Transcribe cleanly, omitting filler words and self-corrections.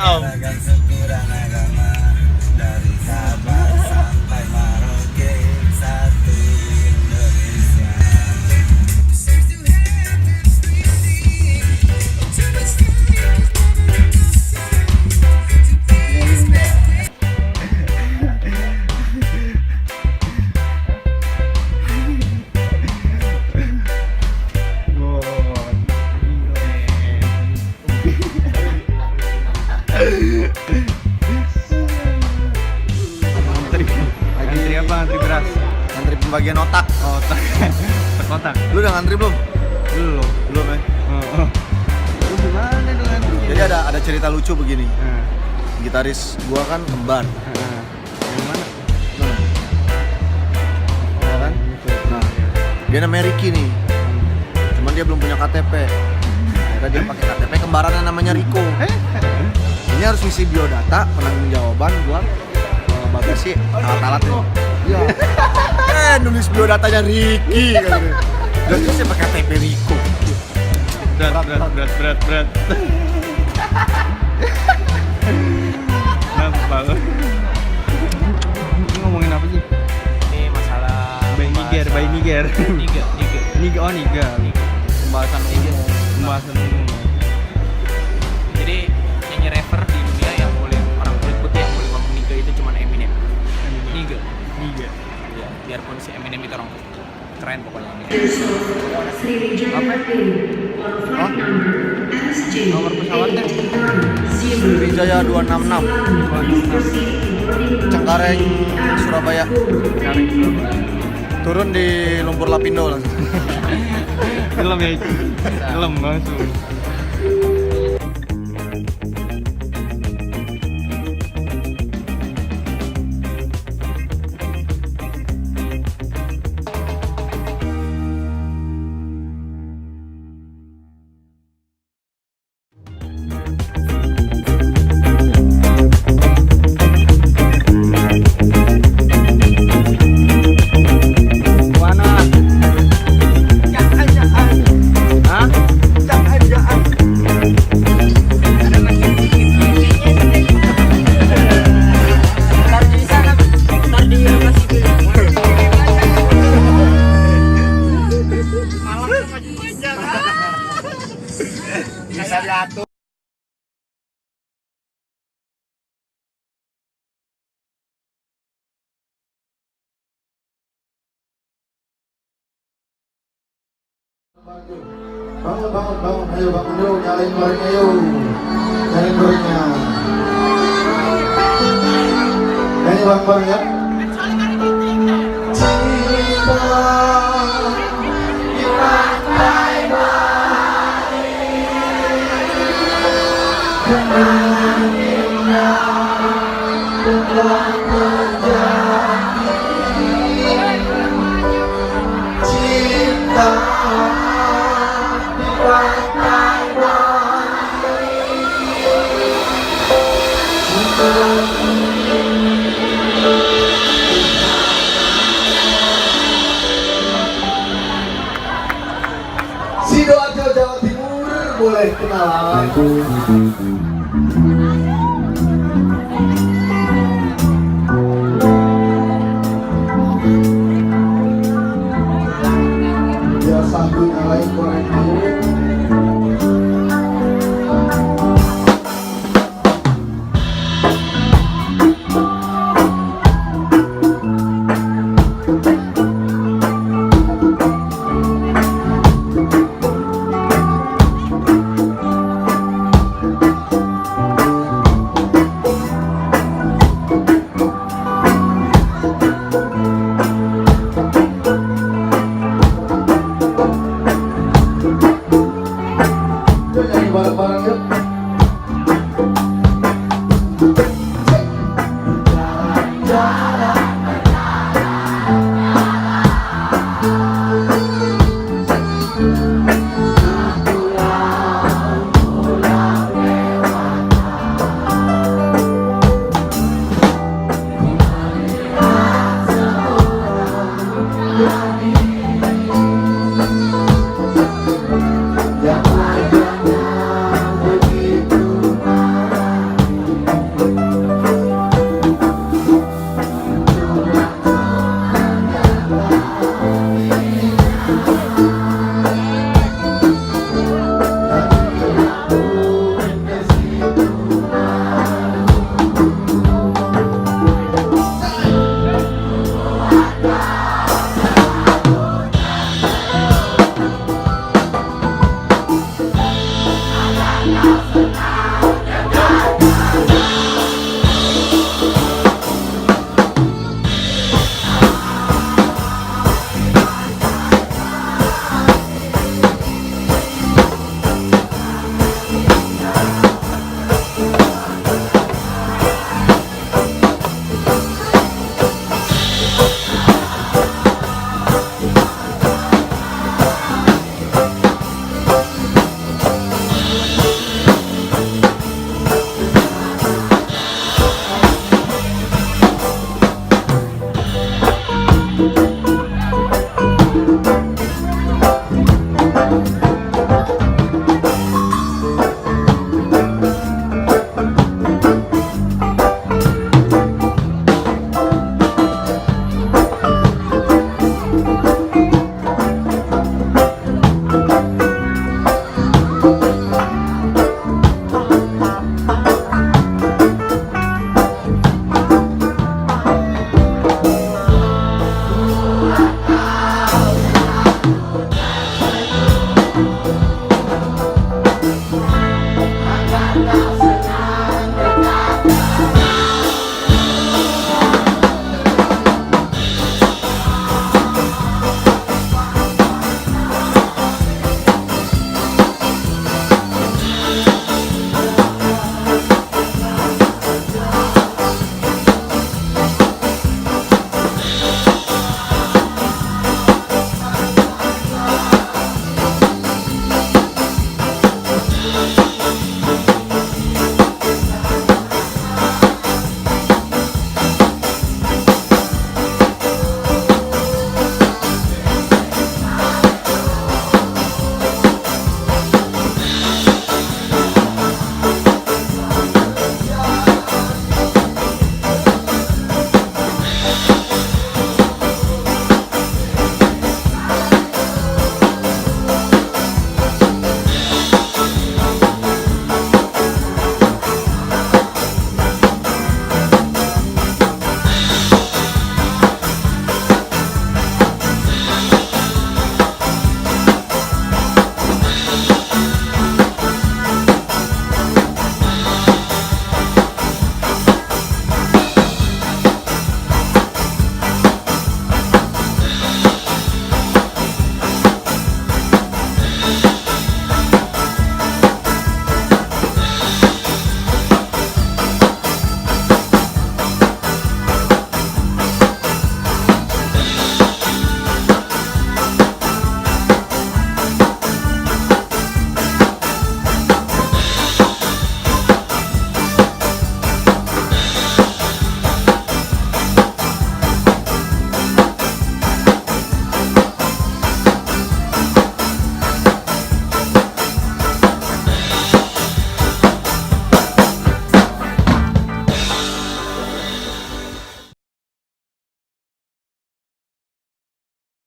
Om. Syukuran agama dari Sabang sampai Merauke, satu Indonesia. Antri apa? Antri beras. Antri pembagian otak. Oh, otak. Kotak. Lu udah ngantri belum? Belum. Belum ya? Lu gimana dong antrinya? Jadi ada cerita lucu begini. Nah, Gitaris gua kan kembar. nah. Yang mana? Nah. Ya kan? Nah, dia namanya Ricky nih. Cuman dia belum punya KTP. Akhirnya dia pakai KTP kembaran yang namanya Riko. Ini harus ngisi biodata, penanggung jawaban buat bagasi alat-alatnya. Iya. Nulis biodatanya Ricky kan. Terus saya pakai KTP Riko. Berat. Nampak. Ini ngomongin apa sih? Ini masalah By Niger. Niga. Niga. Pembahasan Pembahasan umum. Jadi nyanyi rapper di dunia yang boleh orang kulit putih yang boleh ngomong niga itu cuma Eminem. Niga. Ya, biarpun si Eminem itu orang keren pokoknya. Nomor pesawatnya Sriwijaya 266 Cengkareng Surabaya. Turun di Lumpur Lapindo langsung. film ya itu. Film langsung. Bangun, ayo bangun yuk, nyalain gorengnya yuk. Nyalain gorengnya. Nyanyi bareng ya. Cinta di pantai Bali, kenangannya telah terjadi. Cinta Sidoarjo Jawa Timur, boleh kenalan. Biar sambil nyalain korek dulu. Bareng-bareng yuk. Jalan-jalan